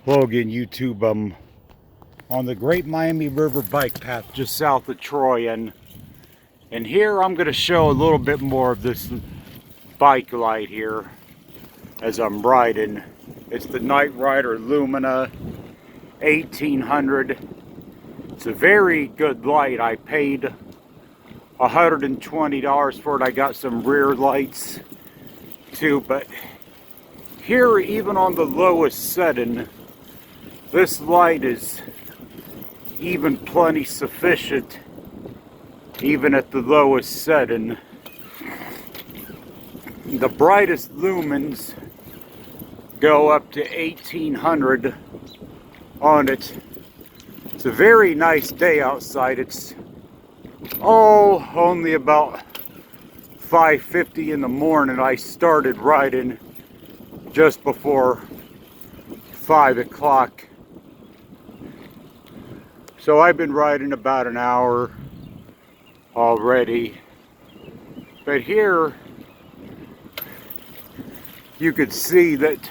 Hello again, YouTube. I'm on the Great Miami River bike path just south of Troy, and here I'm going to show a little bit more of this bike light here as I'm riding. It's the Nightrider Lumina 1800. It's a very good light. I paid $120 for it. I got some rear lights too, but here, even on the lowest setting, this light is even plenty sufficient, even at the lowest setting. The brightest lumens go up to 1800 on it. It's a very nice day outside. It's only about 5:50 in the morning. I started riding just before 5 o'clock. So I've been riding about an hour already. But here you could see that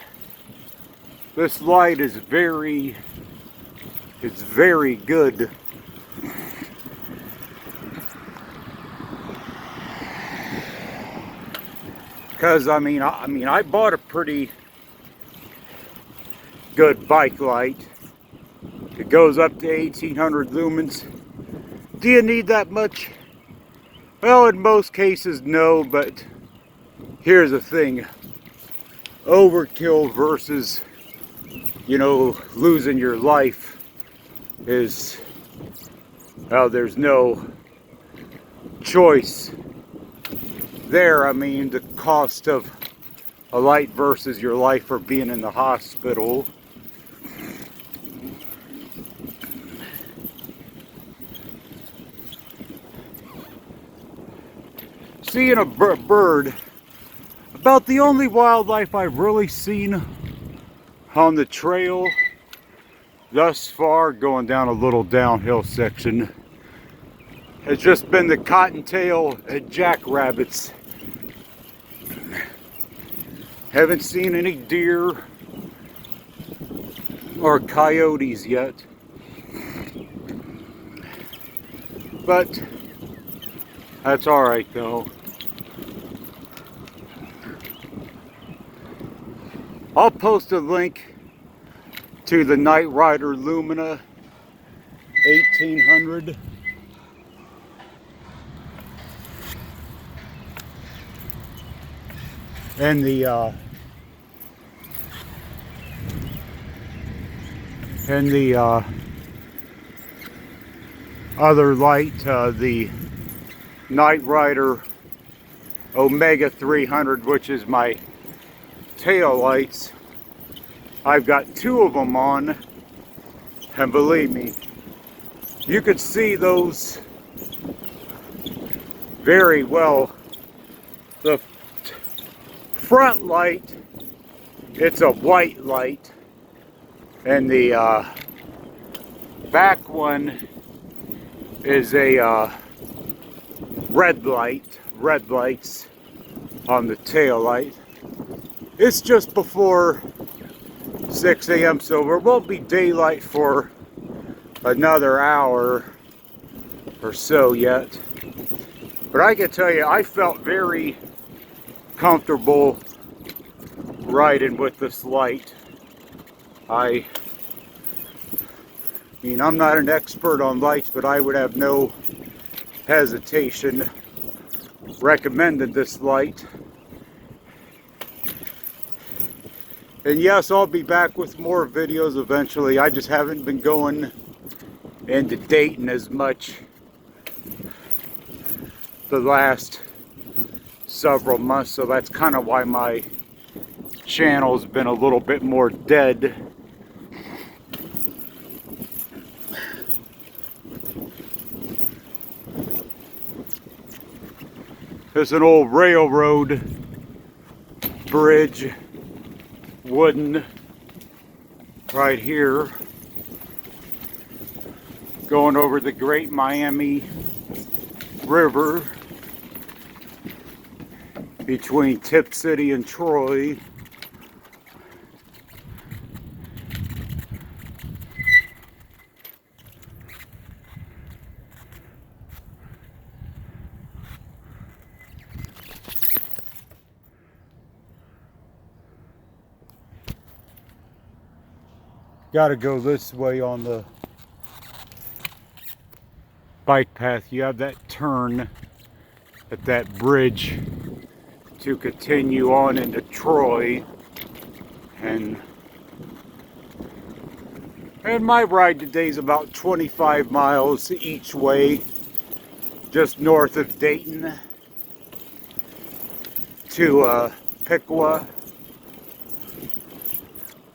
this light is very good. Because I mean I bought a pretty good bike light. It goes up to 1800 lumens. Do you need that much? Well, in most cases, no, but here's the thing. Overkill versus, losing your life is, well, there's no choice there. I mean, the cost of a light versus your life or being in the hospital. Seeing a bird, about the only wildlife I've really seen on the trail thus far, going down a little downhill section, has just been the cottontail and jackrabbits. Haven't seen any deer or coyotes yet, but that's all right though. I'll post a link to the Nightrider Lumina 1800. And the other light, the Nightrider Omega 300, which is my tail lights. I've got two of them on, and believe me, you could see those very well. The front light, it's a white light, and the back one is a red lights on the tail light. It's just before 6 a.m. so there won't be daylight for another hour or so yet. But I can tell you, I felt very comfortable riding with this light. I mean, I'm not an expert on lights, but I would have no hesitation recommending this light. And yes, I'll be back with more videos eventually. I just haven't been going into Dayton as much the last several months, so that's kind of why my channel's been a little bit more dead. There's an old railroad bridge, wooden, right here, going over the Great Miami River between Tip City and Troy. got to go this way on the bike path. You have that turn at that bridge to continue on into Troy, and my ride today is about 25 miles each way, just north of Dayton to Piqua.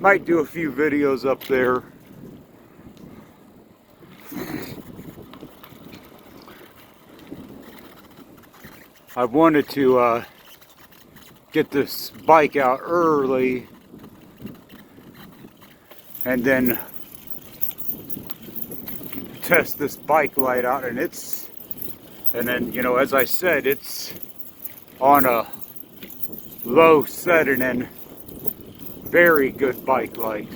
Might do a few videos up there. I wanted to get this bike out early and then test this bike light out, and then, you know, as I said, it's on a low setting and very good bike light.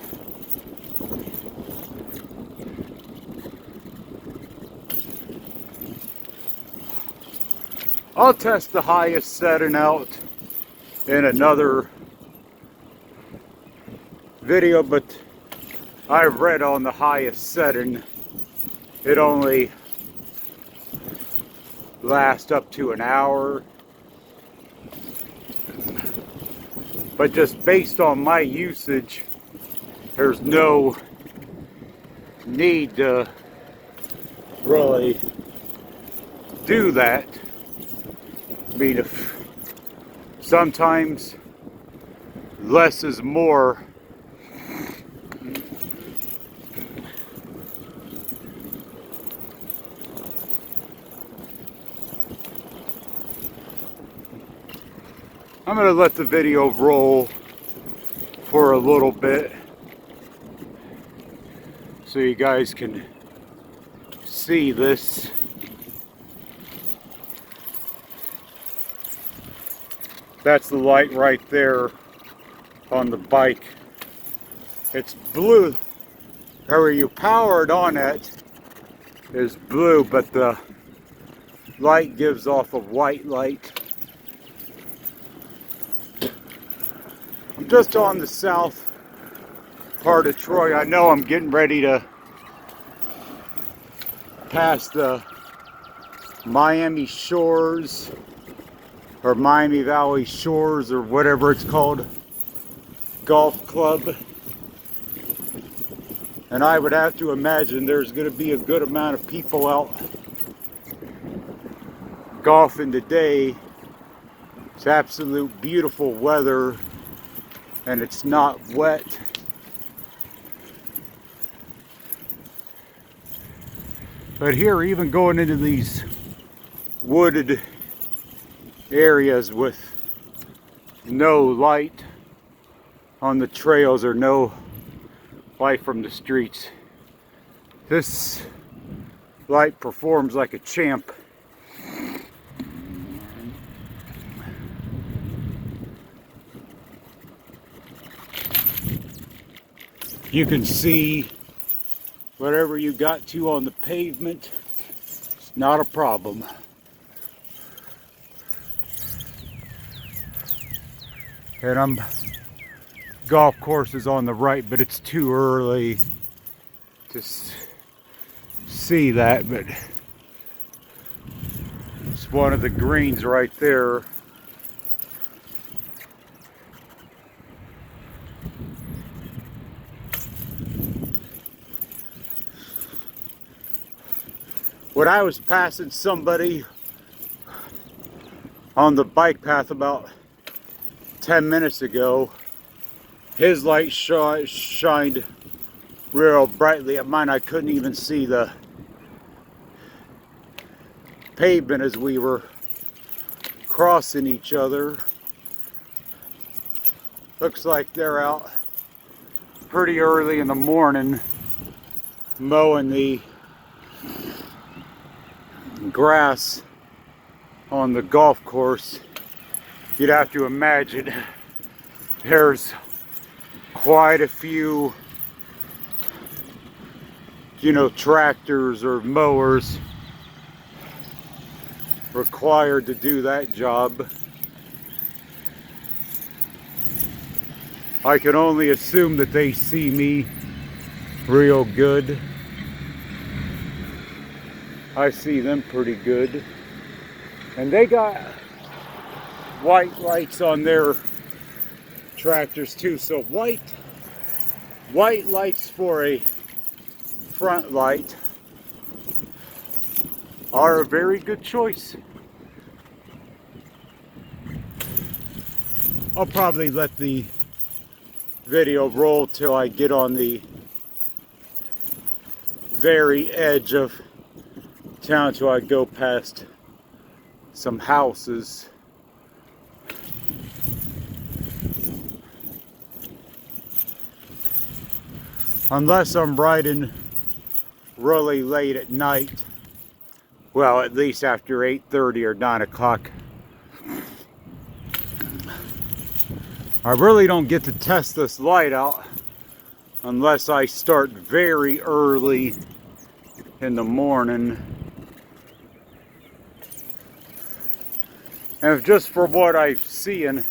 I'll test the highest setting out in another video, but I've read on the highest setting it only lasts up to an hour. But just based on my usage, there's no need to really do that. I mean, if sometimes less is more. I'm going to let the video roll for a little bit so you guys can see this. That's the light right there on the bike. It's blue. Where you powered on it is blue, but the light gives off a white light. I'm just on the south part of Troy. I know I'm getting ready to pass the Miami Shores or Miami Valley Shores or whatever it's called golf club, and I would have to imagine there's going to be a good amount of people out golfing today. It's absolute beautiful weather and it's not wet. But here, even going into these wooded areas with no light on the trails or no light from the streets, this light performs like a champ. You can see whatever you got to on the pavement. It's not a problem. And golf course is on the right, but it's too early to see that. But it's one of the greens right there. When I was passing somebody on the bike path about 10 minutes ago, his light shined real brightly. At mine, I couldn't even see the pavement as we were crossing each other. Looks like they're out pretty early in the morning mowing the grass on the golf course. You'd have to imagine there's quite a few, tractors or mowers required to do that job. I can only assume that they see me real good. I see them pretty good. And they got white lights on their tractors too. So white lights for a front light are a very good choice. I'll probably let the video roll till I get on the very edge of town, till I go past some houses. Unless I'm riding really late at night, well, at least after 8:30 or 9 o'clock, I really don't get to test this light out unless I start very early in the morning. And just for what I've seen,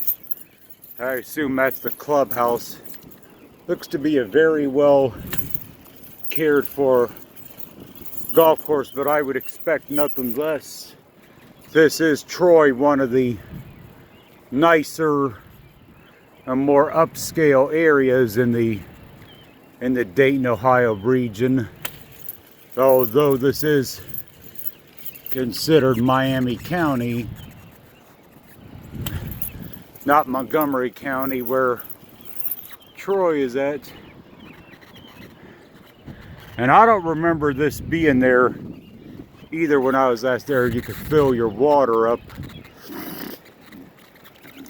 I assume that's the clubhouse. Looks to be a very well cared for golf course, but I would expect nothing less. This is Troy, one of the nicer and more upscale areas in the Dayton, Ohio region. Although this is considered Miami County, not Montgomery County, where Troy is at. And I don't remember this being there either when I was last there. You could fill your water up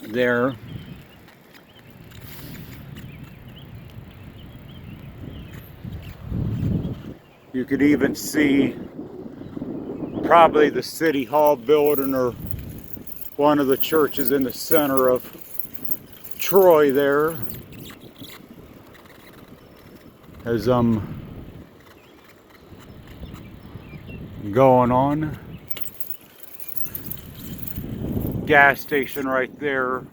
there. You could even see probably the City Hall building or one of the churches in the center of Troy there. As I'm going on. Gas station right there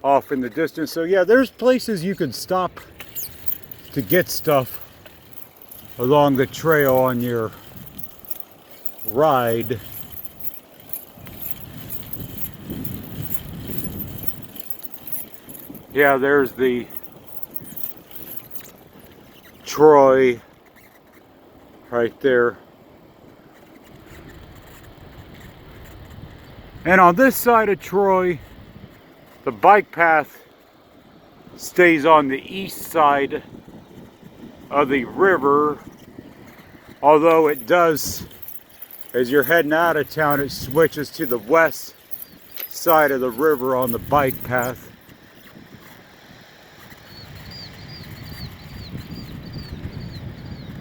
off in the distance. So yeah, there's places you can stop to get stuff along the trail on your ride. Yeah, there's the Troy right there. And on this side of Troy, the bike path stays on the east side of the river, although it does, as you're heading out of town, it switches to the west side of the river on the bike path.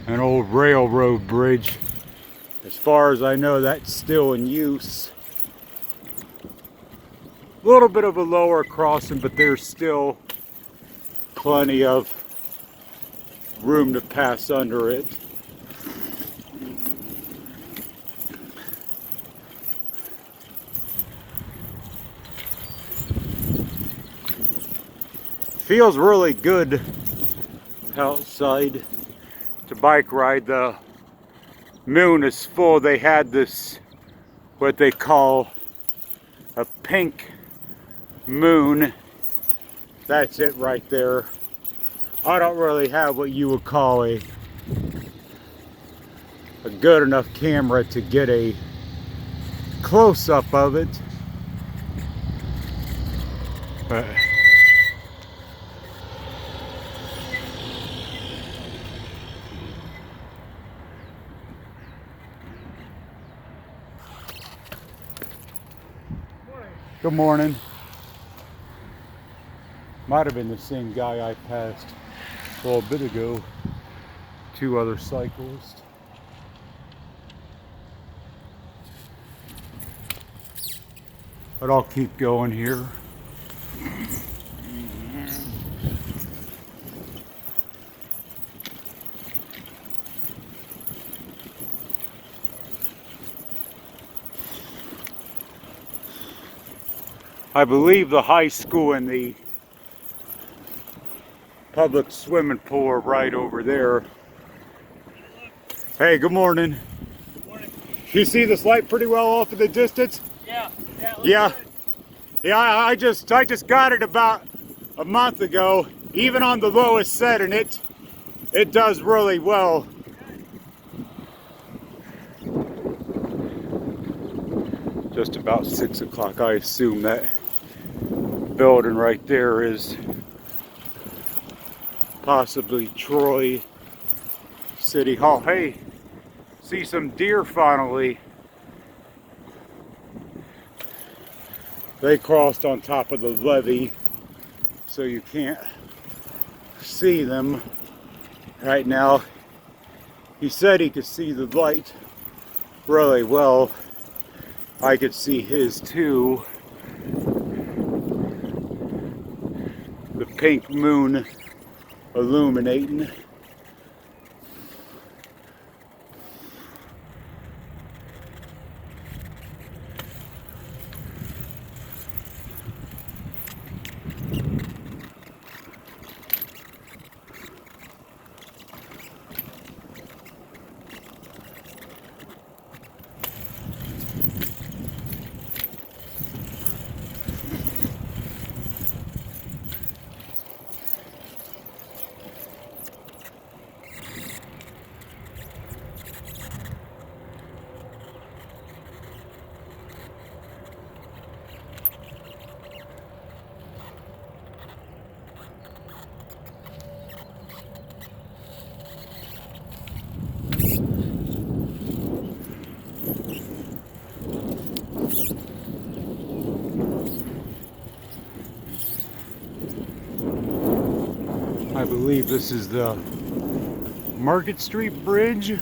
An old railroad bridge. As far as I know, that's still in use. A little bit of a lower crossing, but there's still plenty of room to pass under it. Feels really good outside to bike ride. The moon is full. They had this, what they call a pink moon. That's it right there. I don't really have what you would call a good enough camera to get a close-up of it. But good morning. Might have been the same guy I passed a little bit ago. Two other cyclists. But I'll keep going here. I believe the high school and the public swimming pool right over there. Hey, good morning. Good morning. You see this light pretty well off in the distance? Yeah. Yeah. Good. Yeah, I just got it about a month ago. Even on the lowest setting, it does really well. Just about 6 o'clock. I assume that building right there is possibly Troy City Hall. Hey, see some deer finally. They crossed on top of the levee, so you can't see them right now. He said he could see the light really well. I could see his too. The pink moon illuminating. I believe this is the Market Street Bridge.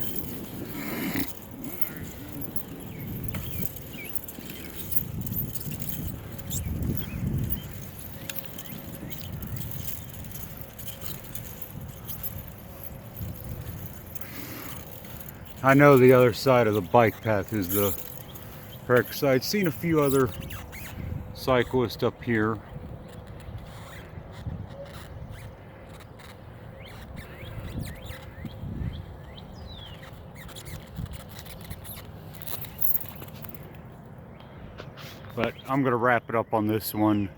I know the other side of the bike path is the correct side. I've seen a few other cyclists up here. But I'm going to wrap it up on this one.